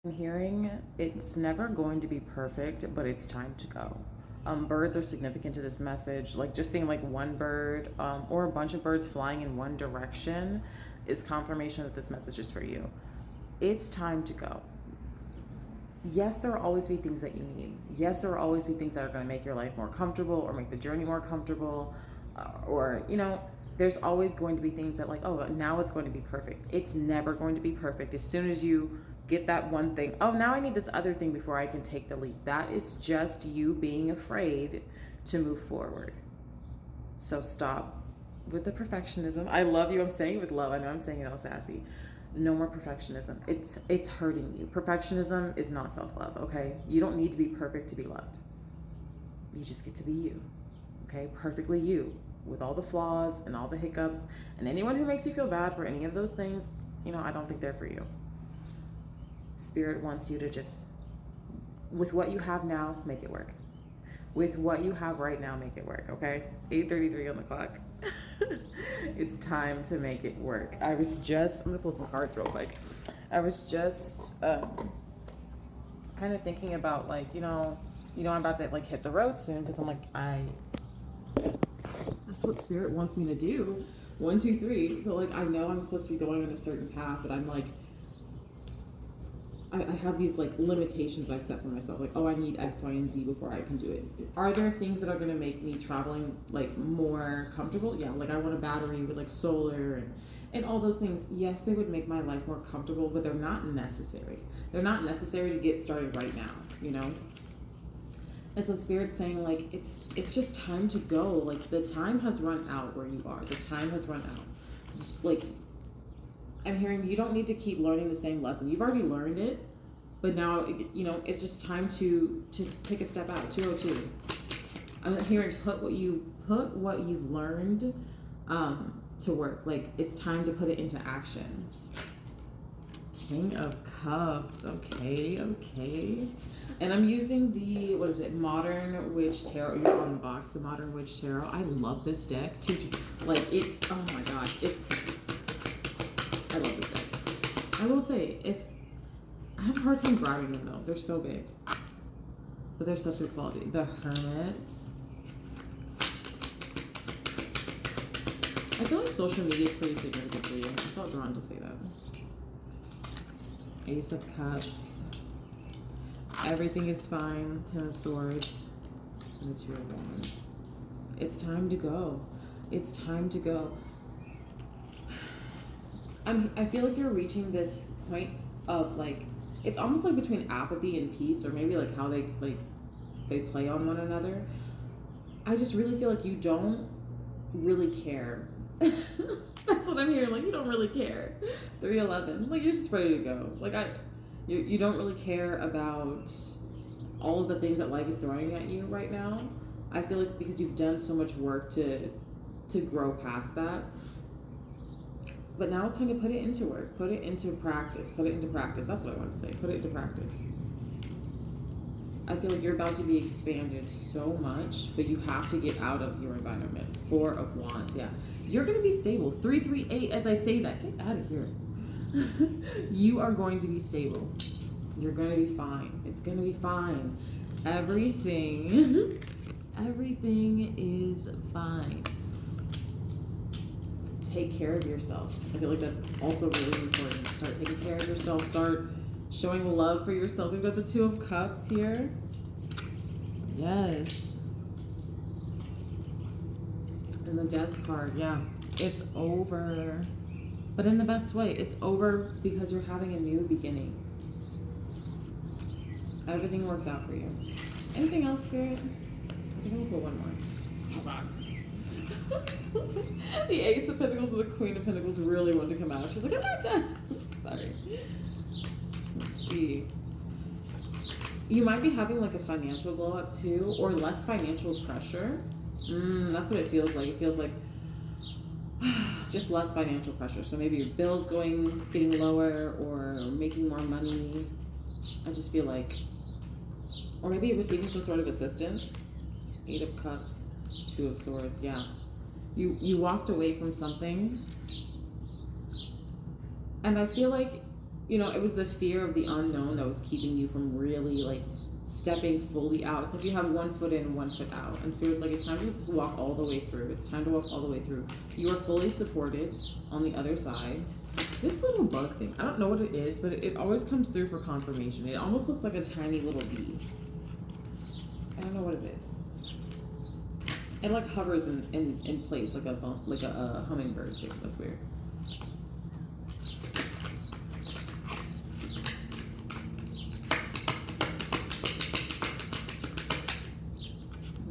I'm hearing it's never going to be perfect, but it's time to go. Birds are significant to this message. Like just seeing like one bird or a bunch of birds flying in one direction is confirmation that this message is for you. It's time to go. Yes, there will always be things that you need. Yes, there will always be things that are going to make your life more comfortable or make the journey more comfortable. There's always going to be things that, like, oh, now it's going to be perfect. It's never going to be perfect. As soon as you get that one thing, oh, now I need this other thing before I can take the leap. That is just you being afraid to move forward. So stop with the perfectionism. I love you. I'm saying it with love. I know I'm saying it all sassy. No more perfectionism. It's hurting you. Perfectionism is not self-love, okay? You don't need to be perfect to be loved. You just get to be you. Okay? Perfectly you, with all the flaws and all the hiccups. And anyone who makes you feel bad for any of those things, I don't think they're for you. Spirit wants you to just, with what you have now, make it work. With what you have right now, make it work, okay? 8:33 on the clock. It's time to make it work. I'm gonna pull some cards real quick. I was just kind of thinking about, like, I'm about to like hit the road soon because I'm like, this is what Spirit wants me to do. 1, 2, 3. So like, I know I'm supposed to be going on a certain path, but I'm like, I have these like limitations I've set for myself. Like, oh, I need X, Y, and Z before I can do it. Are there things that are going to make me traveling like more comfortable? Yeah, like I want a battery with like solar and all those things. Yes, they would make my life more comfortable, but they're not necessary. They're not necessary to get started right now, And so Spirit's saying like it's just time to go. Like the time has run out where you are. The time has run out. Like I'm hearing you don't need to keep learning the same lesson. You've already learned it, but now, it's just time to just take a step out. 202. I'm hearing put what you've learned to work. Like it's time to put it into action. King of Cups. Okay. And I'm using the, Modern Witch Tarot. You're on the box, the Modern Witch Tarot. I love this deck too. Like it, oh my gosh, I love this deck. I will say, I have a hard time grabbing them though. They're so big. But they're such good quality. The Hermit. I feel like social media is pretty significant for you. I felt drawn to say that. Ace of Cups. Everything is fine. 10 of Swords. And the 2 of Wands. It's time to go. It's time to go. I feel like you're reaching this point of like, it's almost like between apathy and peace, or maybe like how they play on one another. I just really feel like you don't really care. That's what I'm hearing. Like you don't really care. 311. Like you're just ready to go. Like you don't really care about all of the things that life is throwing at you right now. I feel like because you've done so much work to grow past that. But now it's time to put it into work. Put it into practice. That's what I wanted to say. Put it into practice. I feel like you're about to be expanded so much, but you have to get out of your environment. 4 of Wands. Yeah. You're going to be stable. 338 as I say that. Get out of here. You are going to be stable. You're going to be fine. It's going to be fine. Everything is fine. Take care of yourself. I feel like that's also really important. Start taking care of yourself. Start showing love for yourself. We've got the 2 of Cups here. Yes. And the Death card. Yeah. It's over. But in the best way. It's over because you're having a new beginning. Everything works out for you. Anything else, Spirit? I think I'm gonna put one more. Hold on. The Ace of Pentacles and the Queen of Pentacles really want to come out. She's like, I'm not done. Sorry. Let's see. You might be having like a financial glow up too, or less financial pressure. That's what it feels like. It feels like just less financial pressure. So maybe your bills getting lower, or making more money. I just feel like, or maybe you're receiving some sort of assistance. 8 of Cups, 2 of Swords. Yeah. You walked away from something, and I feel like it was the fear of the unknown that was keeping you from really like stepping fully out. It's like you have 1 foot in, 1 foot out. And Spirit's like, it's time to walk all the way through. It's time to walk all the way through. You are fully supported on the other side. This little bug thing, I don't know what it is, but it always comes through for confirmation. It almost looks like a tiny little bee. I don't know what it is. It like hovers in place like a hummingbird too. That's weird.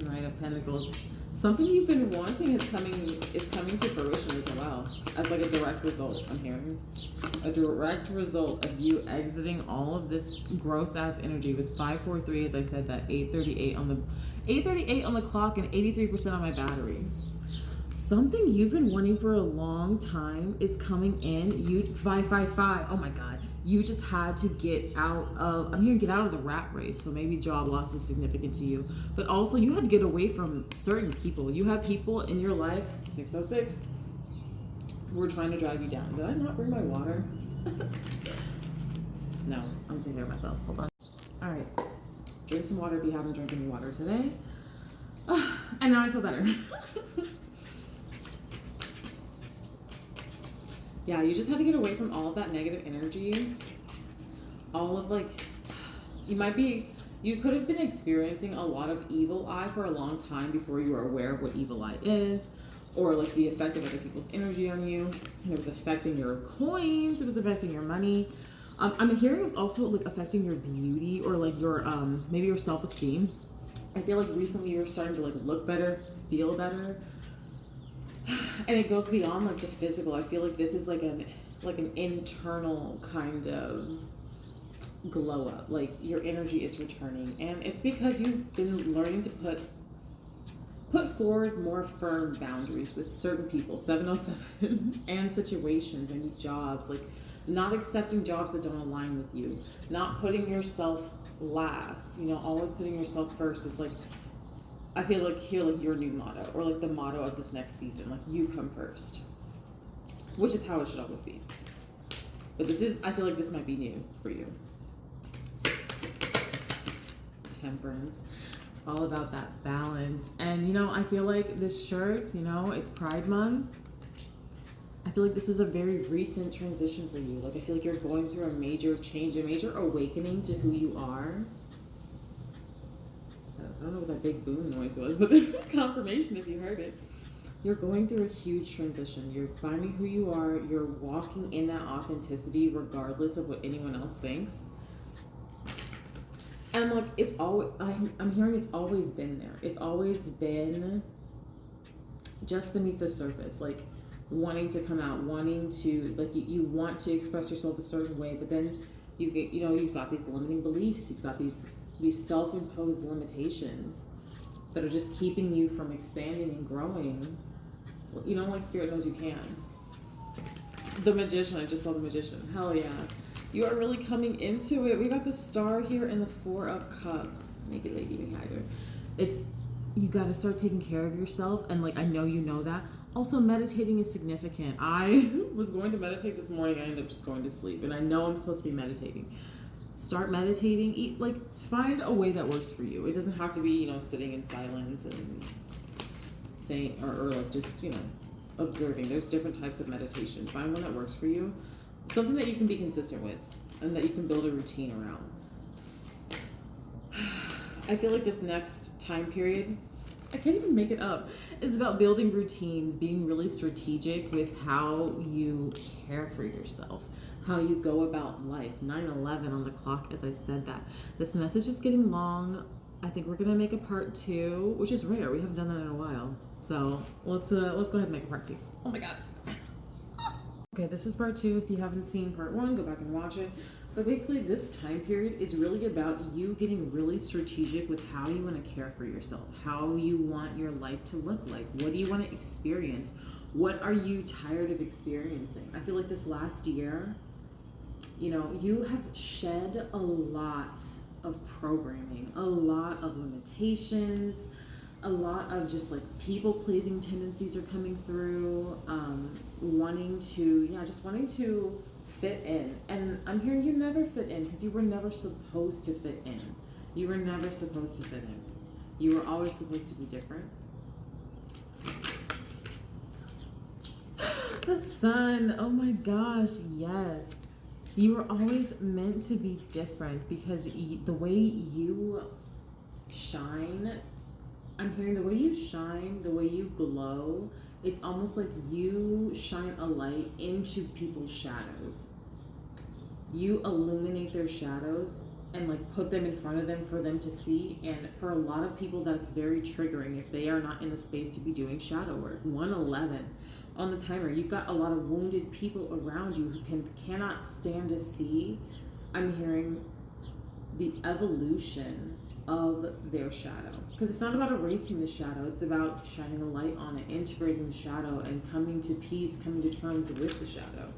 Knight of Pentacles. Something you've been wanting is coming to fruition as well. As like a direct result, I'm hearing. A direct result of you exiting all of this gross ass energy. It was 5:43 as I said that, 8:38 on the clock and 83% on my battery. Something you've been wanting for a long time is coming in. 555. Oh my god. You just had to get out of, I'm hearing get out of the rat race. So maybe job loss is significant to you. But also you had to get away from certain people. You had people in your life, 606, who were trying to drag you down. Did I not bring my water? No, I'm taking care of myself. Hold on. All right. Drink some water if you haven't drank any water today. And now I feel better. Yeah, you just had to get away from all of that negative energy. All of like, you could have been experiencing a lot of evil eye for a long time before you were aware of what evil eye is, or like the effect of other people's energy on you. And it was affecting your coins, it was affecting your money. I'm hearing it was also like affecting your beauty or like your, maybe your self-esteem. I feel like recently you're starting to like look better, feel better. And it goes beyond like the physical. I feel like this is like an internal kind of glow up. Like your energy is returning, and it's because you've been learning to put forward more firm boundaries with certain people, 707, and situations and jobs. Like not accepting jobs that don't align with you, not putting yourself last. Always putting yourself first is like, I feel like here, like your new motto, or like the motto of this next season, like you come first, which is how it should always be. But I feel like this might be new for you. Temperance. It's all about that balance. And I feel like this shirt, it's Pride Month. I feel like this is a very recent transition for you. Like I feel like you're going through a major change, a major awakening to who you are. I don't know what that big boom noise was, but confirmation if you heard it. You're going through a huge transition. You're finding who you are. You're walking in that authenticity regardless of what anyone else thinks. And like it's always, I'm hearing it's always been there. It's always been just beneath the surface, like wanting to come out, wanting to, like you want to express yourself a certain way, but then you've got these limiting beliefs. You've got these self-imposed limitations that are just keeping you from expanding and growing. Like Spirit knows you can. The Magician, I just saw the Magician. Hell yeah. You are really coming into it. We got the Star here and the Four of Cups. Naked lady behind her. You got to start taking care of yourself. And like, I know you know that. Also, meditating is significant. I was going to meditate this morning. I ended up just going to sleep. And I know I'm supposed to be meditating. Start meditating. Find a way that works for you. It doesn't have to be, sitting in silence and saying, or like just, observing. There's different types of meditation. Find one that works for you. Something that you can be consistent with and that you can build a routine around. I feel like this next time period, I can't even make it up, is about building routines, being really strategic with how you care for yourself, how you go about life. 9/11 on the clock as I said that. This message is getting long. I think we're gonna make a part 2, which is rare. We haven't done that in a while. So let's go ahead and make a part 2. Oh my god. Okay, this is part 2. If you haven't seen part 1, go back and watch it. But basically this time period is really about you getting really strategic with how you want to care for yourself, how you want your life to look like. What do you want to experience? What are you tired of experiencing? I feel like this last year, you have shed a lot of programming, a lot of limitations, a lot of just like people-pleasing tendencies are coming through, wanting to fit in. And I'm hearing you never fit in because you were never supposed to fit in. You were never supposed to fit in. You were always supposed to be different. The sun. Oh my gosh, yes. You were always meant to be different because the way you shine, I'm hearing the way you shine, the way you glow, it's almost like you shine a light into people's shadows. You illuminate their shadows and like put them in front of them for them to see. And for a lot of people, that's very triggering if they are not in the space to be doing shadow work. 111 on the timer. You've got a lot of wounded people around you who cannot stand to see. I'm hearing the evolution of their shadow, because it's not about erasing the shadow, it's about shining a light on it, integrating the shadow, and coming to peace, coming to terms with the shadow.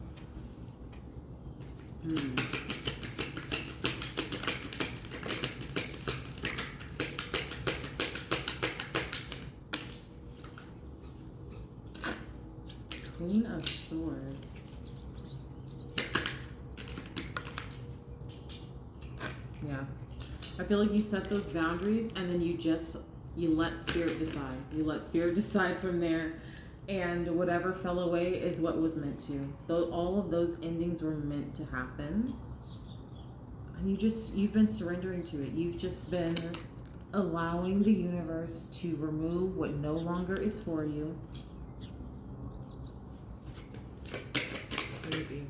Queen of Swords. Yeah. I feel like you set those boundaries and then you let spirit decide. You let spirit decide from there, and whatever fell away is what was meant to. All of those endings were meant to happen. And you've been surrendering to it. You've just been allowing the universe to remove what no longer is for you. Crazy.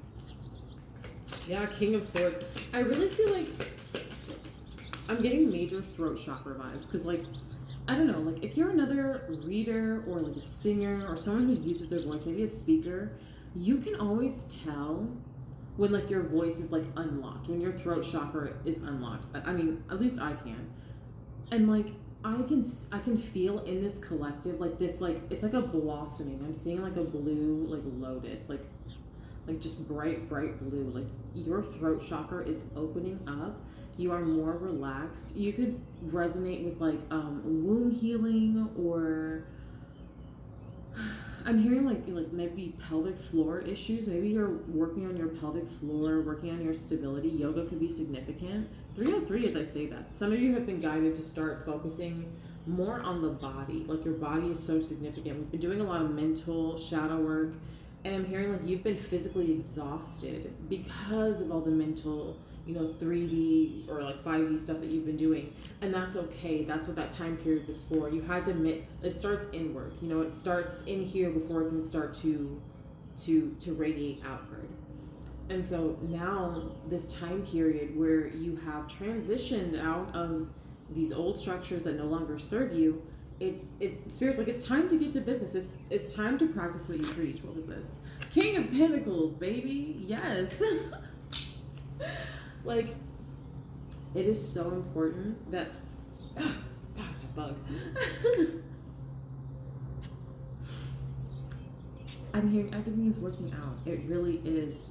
Yeah, King of Swords. I really feel like I'm getting major throat chakra vibes because, like, I don't know, like if you're another reader or like a singer or someone who uses their voice, maybe a speaker, you can always tell when like your voice is like unlocked, when your throat chakra is unlocked. I mean, at least I can. And like I can feel in this collective like this, like it's like a blossoming. I'm seeing like a blue like lotus, like just bright blue. Like your throat chakra is opening up. You are more relaxed. You could resonate with like womb healing, or I'm hearing like maybe pelvic floor issues. Maybe you're working on your pelvic floor, working on your stability. Yoga could be significant. 303 as I say that. Some of you have been guided to start focusing more on the body. Like your body is so significant. We've been doing a lot of mental shadow work, and I'm hearing like you've been physically exhausted because of all the mental, 3D or like 5D stuff that you've been doing. And that's okay. That's what that time period was for. You had to admit, it starts inward. It starts in here before it can start to radiate outward. And so now this time period where you have transitioned out of these old structures that no longer serve you, it's Spirit's like, it's time to get to business. It's time to practice what you preach. What was this? King of Pentacles, baby. Yes. Like, it is so important that God, that bug. I'm hearing everything is working out. It really is.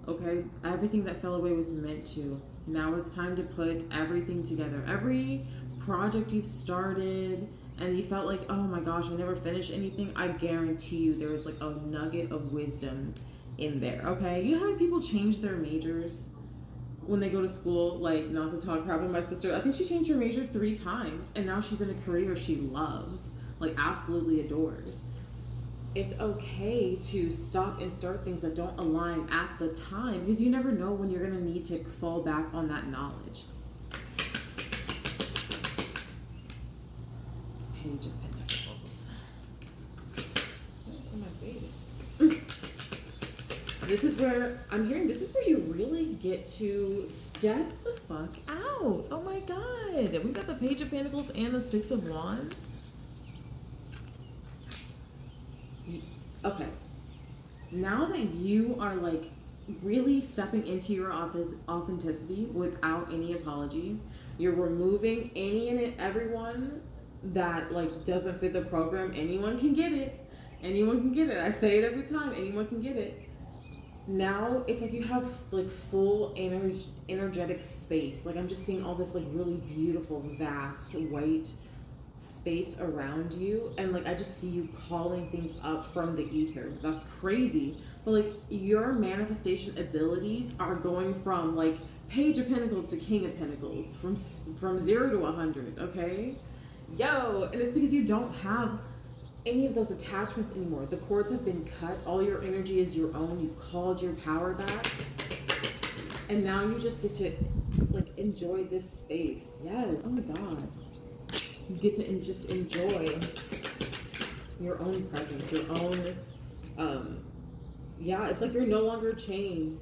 Okay? Everything that fell away was meant to. Now it's time to put everything together. Every project you've started and you felt like, oh my gosh, I never finished anything, I guarantee you there was like a nugget of wisdom in there. Okay? You know how many people change their majors when they go to school? Like, not to talk crap about my sister, I think she changed her major 3 times, and now she's in a career she loves, like absolutely adores. It's okay to stop and start things that don't align at the time, because you never know when you're going to need to fall back on that knowledge. Page of Pentacles. What's on my face? This is where I'm hearing, this is where you really get to step the fuck out. Oh my God. We've got the Page of Pentacles and the Six of Wands. Okay. Now that you are like really stepping into your authenticity without any apology, you're removing any and everyone that like doesn't fit the program. Anyone can get it. Anyone can get it. I say it every time. Anyone can get it. Now it's like you have like full energetic space. Like I'm just seeing all this like really beautiful, vast, white space around you, and like I just see you calling things up from the ether. That's crazy. But like your manifestation abilities are going from like Page of Pentacles to King of Pentacles, from 0 to 100, okay? Yo, and it's because you don't have any of those attachments anymore. The cords have been cut. All your energy is your own. You've called your power back. And now you just get to like enjoy this space. Yes. Oh my God. You get to just enjoy your own presence, your own, yeah, it's like you're no longer chained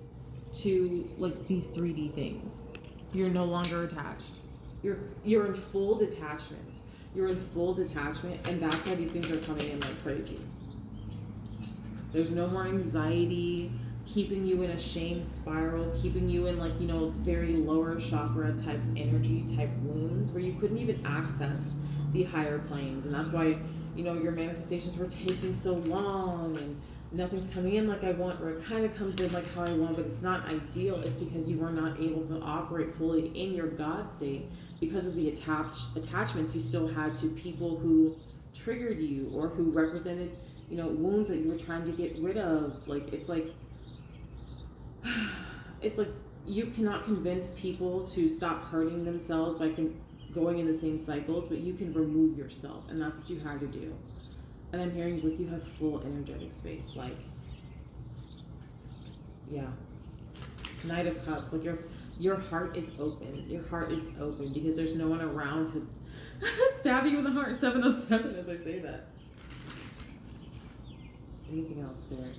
to like these 3D things. You're no longer attached. You're in full detachment. You're in full detachment, and that's why these things are coming in like crazy. There's no more anxiety keeping you in a shame spiral, keeping you in like, you know, very lower chakra type energy type wounds where you couldn't even access the higher planes. And that's why, you know, your manifestations were taking so long and nothing's coming in like I want, or it kind of comes in like how I want, but it's not ideal. It's because you were not able to operate fully in your God state because of the attachments you still had to people who triggered you or who represented, you know, wounds that you were trying to get rid of. Like it's like you cannot convince people to stop hurting themselves by going in the same cycles, but you can remove yourself, and that's what you had to do. And I'm hearing like you have full energetic space, like, yeah. Knight of Cups, like your heart is open. Your heart is open because there's no one around to stab you in the heart. 707 as I say that. Anything else, Spirit?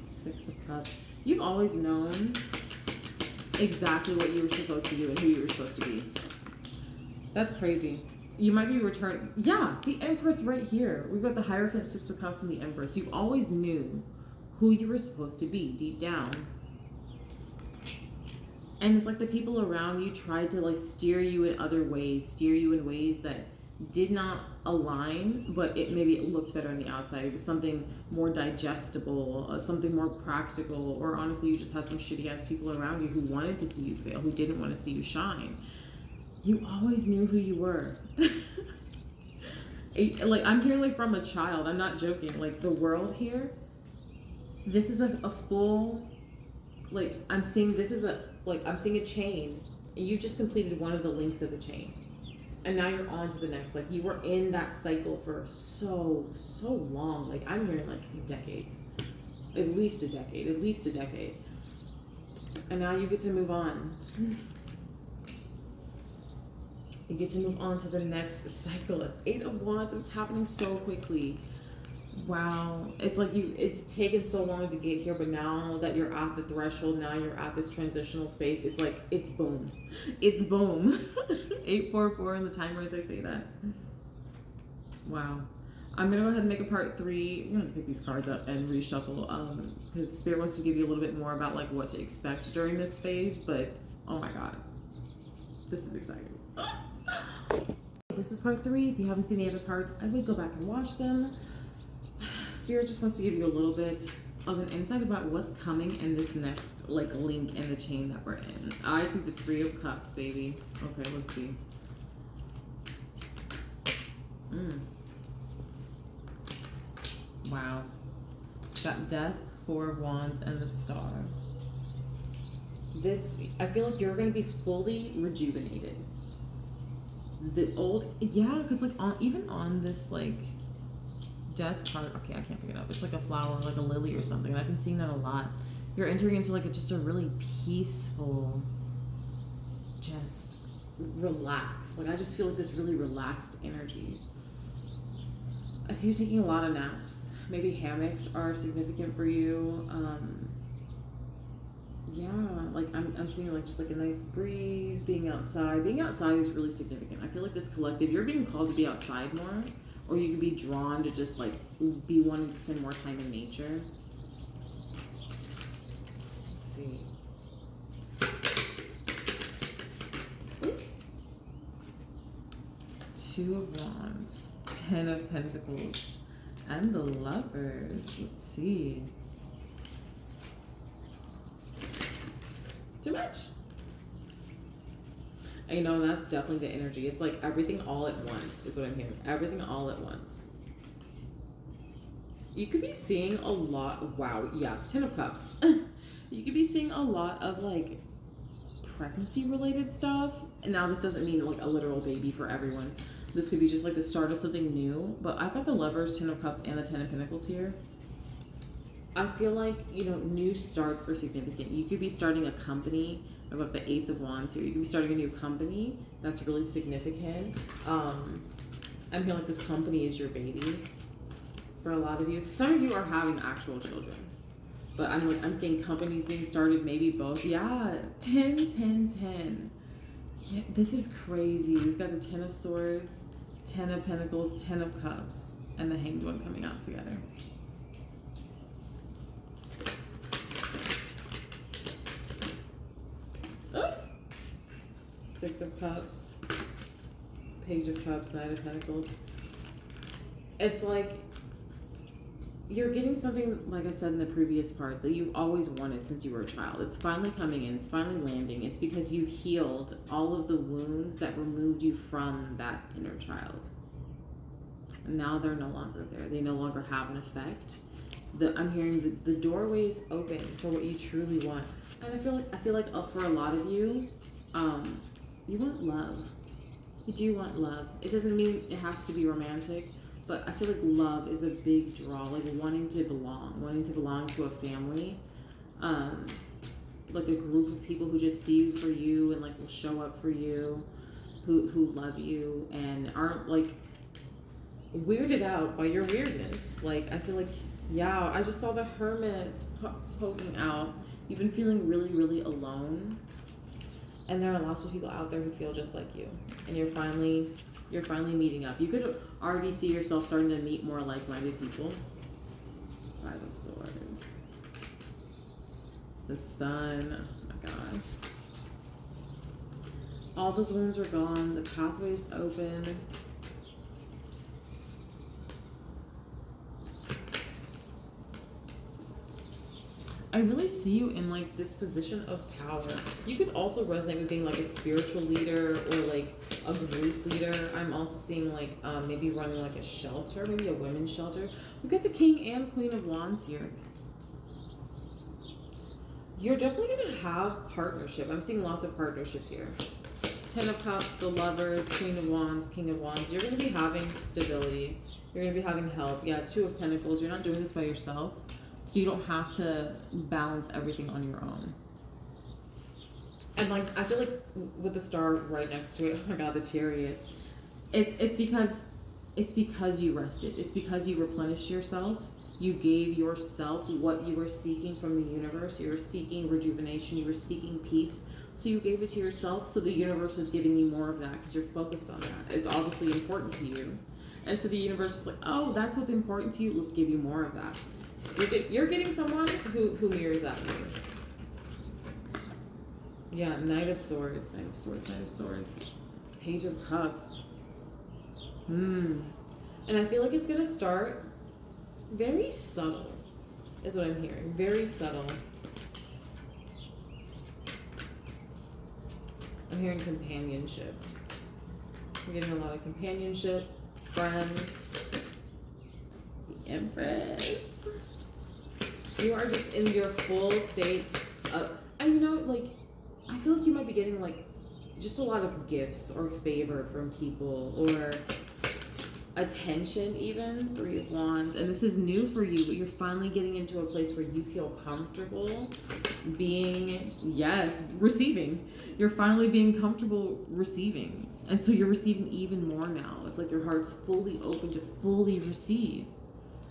Six of Cups. You've always known exactly what you were supposed to do and who you were supposed to be. That's crazy. You might be returned. Yeah, the Empress right here. We've got the Hierophant, Six of Cups, and the Empress. You always knew who you were supposed to be deep down. And it's like the people around you tried to like steer you in other ways, steer you in ways that did not align, but maybe it looked better on the outside. It was something more digestible, something more practical, or honestly, you just had some shitty ass people around you who wanted to see you fail, who didn't want to see you shine. You always knew who you were. Like I'm hearing like from a child. I'm not joking. Like the world here, this is a full. Like I'm seeing I'm seeing a chain. And you've just completed one of the links of the chain. And now you're on to the next. Like you were in that cycle for so long. Like I'm hearing like decades, at least a decade. And now you get to move on. You get to move on to the next cycle. 8 of Wands. It's happening so quickly. Wow. It's like it's taken so long to get here, but now that you're at the threshold, now you're at this transitional space, it's like, it's boom. It's boom. 844 in the timer as I say that. Wow. I'm going to go ahead and make a part 3. I'm going to pick these cards up and reshuffle because Spirit wants to give you a little bit more about like what to expect during this phase, but oh my God. This is exciting. This is part 3. If you haven't seen the other parts, I would go back and watch them. Spirit just wants to give you a little bit of an insight about what's coming in this next like link in the chain that we're in. I see the 3 of Cups, baby. Okay, let's see. Wow. Got Death, 4 of Wands, and the Star. This, I feel like you're going to be fully rejuvenated. The old, yeah, because like even on this like Death card, okay, I can't pick it up. It's like a flower, like a lily or something. I've been seeing that a lot. You're entering into like just a really peaceful, just relaxed. Like I just feel like this really relaxed energy. I see you taking a lot of naps. Maybe hammocks are significant for you. Yeah, like I'm seeing like just like a nice breeze, being outside. Being outside is really significant. I feel like this collective, you're being called to be outside more, or you could be drawn to just like be wanting to spend more time in nature. Let's see. Two of Wands, 10 of Pentacles, and the Lovers. Let's see. Too much. And you know, that's definitely the energy. It's like everything all at once is what I'm hearing. Everything all at once. You could be seeing a lot. Wow, yeah, 10 of Cups. You could be seeing a lot of like pregnancy related stuff. And now this doesn't mean like a literal baby for everyone. This could be just like the start of something new. But I've got the Lovers, 10 of Cups, and the 10 of Pentacles here. I feel like, you know, new starts are significant. You could be starting a company. I've got the Ace of Wands here. You could be starting a new company. That's really significant. I'm feeling like this company is your baby for a lot of you. Some of you are having actual children. But I'm seeing companies being started, maybe both. Yeah, 10, 10, 10. Yeah, this is crazy. We've got the 10 of Swords, 10 of Pentacles, 10 of Cups, and the Hanged One coming out together. Oh. 6 of Cups, Page of Cups, Knight of Pentacles. It's like you're getting something, like I said in the previous part, that you've always wanted since you were a child. It's finally coming in. It's finally landing. It's because you healed all of the wounds that removed you from that inner child. And now they're no longer there. They no longer have an effect. I'm hearing the doorways open for what you truly want. And I feel like for a lot of you, you want love. You do want love. It doesn't mean it has to be romantic. But I feel like love is a big draw, like wanting to belong to a family, like a group of people who just see you for you and like will show up for you, who love you and aren't like weirded out by your weirdness. Like I feel like, yeah, I just saw the Hermit poking out. You've been feeling really, really alone, and there are lots of people out there who feel just like you, and you're finally meeting up. You could already see yourself starting to meet more like-minded people. 5 of Swords. The Sun. Oh my gosh. All those wounds are gone. The pathway's open. I really see you in like this position of power. You could also resonate with being like a spiritual leader or like a group leader. I'm also seeing like maybe running like a shelter, maybe a women's shelter. We've got the King and Queen of Wands here. You're definitely gonna have partnership. I'm seeing lots of partnership here. 10 of Cups, the Lovers, Queen of Wands, King of Wands. You're gonna be having stability. You're gonna be having help. Yeah, 2 of Pentacles. You're not doing this by yourself. So you don't have to balance everything on your own. And like, I feel like with the star right next to it, oh my God, the Chariot. It's because you rested. It's because you replenished yourself. You gave yourself what you were seeking from the universe. You were seeking rejuvenation. You were seeking peace. So you gave it to yourself. So the universe is giving you more of that because you're focused on that. It's obviously important to you. And so the universe is like, oh, that's what's important to you. Let's give you more of that. You're getting someone who mirrors that to you. Yeah, Knight of Swords, Knight of Swords, Knight of Swords. Page of Cups. And I feel like it's going to start very subtle, is what I'm hearing. Very subtle. I'm hearing companionship. I'm getting a lot of companionship, friends. The Empress. You are just in your full state of, and you know, like, I feel like you might be getting like just a lot of gifts or favor from people or attention even. 3 of Wands. And this is new for you, but you're finally getting into a place where you feel comfortable being, yes, receiving. You're finally being comfortable receiving. And so you're receiving even more now. It's like your heart's fully open to fully receive.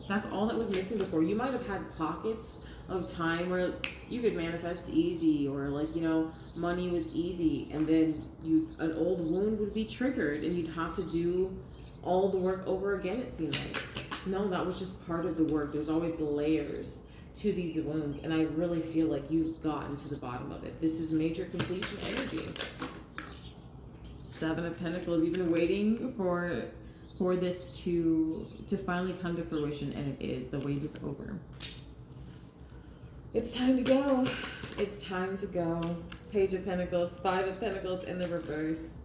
That's all that was missing before. You might have had pockets of time where you could manifest easy, or like, you know, money was easy, and then an old wound would be triggered and you'd have to do all the work over again, it seemed like. No, that was just part of the work. There's always layers to these wounds, and I really feel like you've gotten to the bottom of it. This is major completion energy. 7 of Pentacles. You've been waiting for this to finally come to fruition, and it is. The wait is over. It's time to go. It's time to go. Page of Pentacles, Five of Pentacles in the reverse.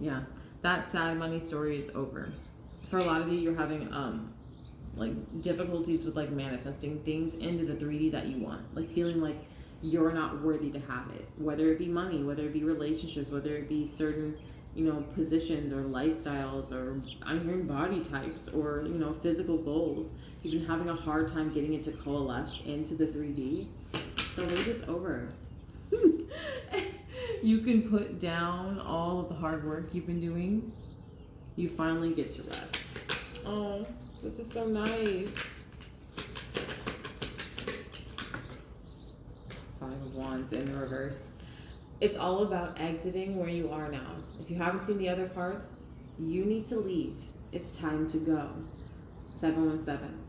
Yeah, that sad money story is over. For a lot of you, you're having like difficulties with like manifesting things into the 3D that you want. Like feeling like you're not worthy to have it. Whether it be money, whether it be relationships, whether it be certain, you know, positions or lifestyles, or I'm hearing body types, or, you know, physical goals. You've been having a hard time getting it to coalesce into the 3D. The wait is over. You can put down all of the hard work you've been doing. You finally get to rest. Oh, this is so nice. Five of Wands in the reverse. It's all about exiting where you are now. If you haven't seen the other cards, you need to leave. It's time to go. 717.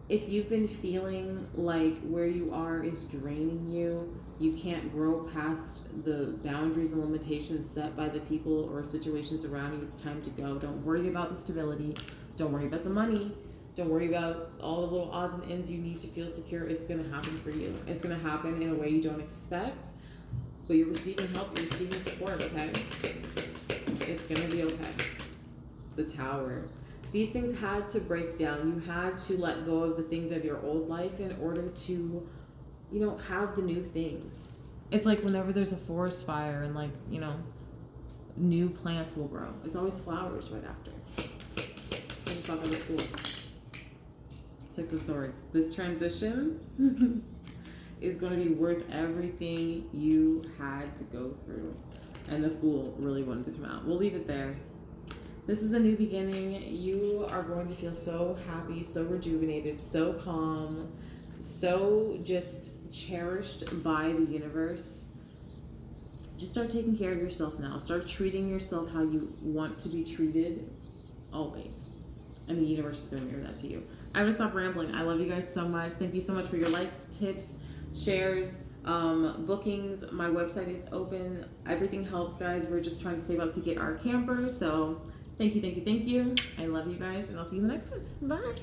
If you've been feeling like where you are is draining you, you can't grow past the boundaries and limitations set by the people or situations around you, it's time to go. Don't worry about the stability. Don't worry about the money. Don't worry about all the little odds and ends you need to feel secure. It's going to happen for you. It's going to happen in a way you don't expect, but you're receiving help. You're receiving support, okay? It's going to be okay. The Tower. These things had to break down. You had to let go of the things of your old life in order to, you know, have the new things. It's like whenever there's a forest fire and, like, you know, new plants will grow. It's always flowers right after. I just thought that was cool. Six of Swords. This transition is going to be worth everything you had to go through. And the Fool really wanted to come out. We'll leave it there. This is a new beginning. You are going to feel so happy, so rejuvenated, so calm, so just cherished by the universe. Just start taking care of yourself now. Start treating yourself how you want to be treated always. And the universe is going to mirror that to you. I'm going to stop rambling. I love you guys so much. Thank you so much for your likes, tips, shares, bookings. My website is open. Everything helps, guys. We're just trying to save up to get our camper. So thank you, thank you, thank you. I love you guys, and I'll see you in the next one. Bye.